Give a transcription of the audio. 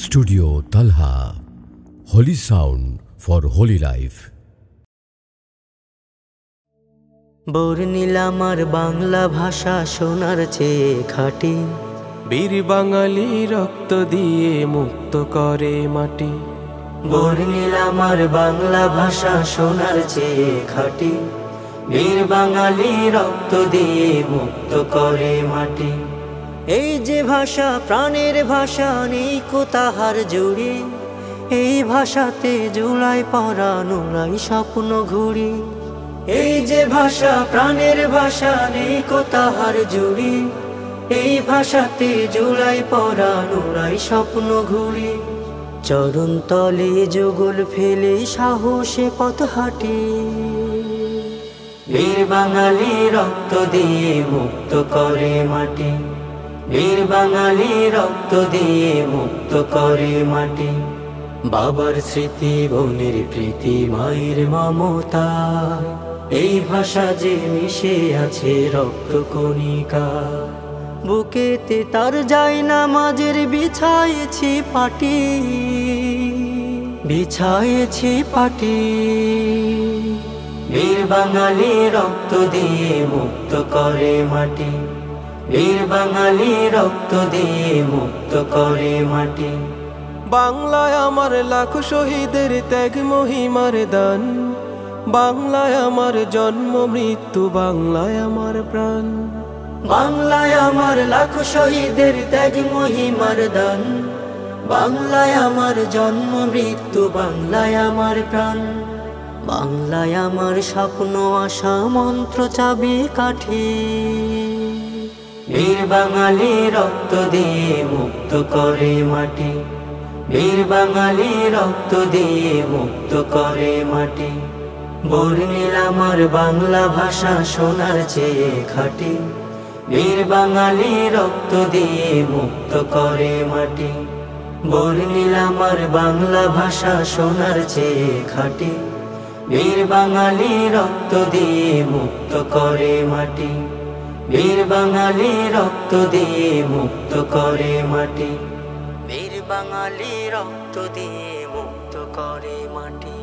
Studio Talha, holy sound for holy life. বর্ণিল আমার বাংলা ভাষা শোনার চেয়ে খাঁটি, বীর বাঙালি রক্ত দিয়ে মুক্ত করে মাটি। বর্ণিল আমার বাংলা ভাষা শোনার চেয়ে খাঁটি, বীর বাঙালি রক্ত দিয়ে মুক্ত করে মাটি। এই যে ভাষা প্রাণের ভাষা, নেই কো তাহার জুড়ি, এই ভাষাতে জুড়াই পরাণ উড়াই স্বপ্ন ঘুরি। এই যে ভাষা প্রাণের ভাষা, নেই কো তাহার জুড়ি, এই ভাষাতে জুড়াই পরাণ উড়াই স্বপ্ন ঘুরি। চরণ তলে যুগল ফেলে সাহসে পথ হাঁটি, বীর বাঙালি রক্ত দিয়ে মুক্ত করে মাটি, বীর বাঙালি রক্ত দিয়ে মুক্ত করে মাটি। বাবার স্মৃতি, বোনের প্রীতি, মায়ের মমতা, এই ভাষা যে মিশে আছে রক্ত কণিকা। বুকেতে তার যায় নামাজের বিছায়েছি পাটি, বিছায়েছি পাটি। বীর বাঙালি রক্ত দিয়ে মুক্ত করে মাটি, বীর বাঙালি রক্ত দিয়ে মুক্ত করে মাটি। বাংলায় আমার লাখো শহীদের ত্যাগ মহিমার দান, বাংলায় আমার জন্ম মৃত্যু, বাংলায় আমার প্রাণ। বাংলায় আমার লাখো শহীদের ত্যাগ মহিমার দান, বাংলায় আমার জন্ম মৃত্যু, বাংলায় আমার প্রাণ। বাংলায় আমার স্বপ্ন আশা মন্ত্র চাবি কাঠি, বীর বাঙালি রক্ত দিয়ে মুক্ত করে মাটি, বীর বাঙালি রক্ত দিয়ে মুক্ত করে মাটি। বর্ণিল আমার বাংলা ভাষা শোনার চেয়ে খাঁটি, বীর বাঙালি রক্ত দিয়ে মুক্ত করে মাটি। বর্ণিল আমার বাংলা ভাষা শোনার চেয়ে খাঁটি, বীর বাঙালি রক্ত দিয়ে মুক্ত করে মাটি, বীর বাঙালি রক্ত দিয়ে মুক্ত করে মাটি, বীর বাঙালি রক্ত দিয়ে মুক্ত করে মাটি।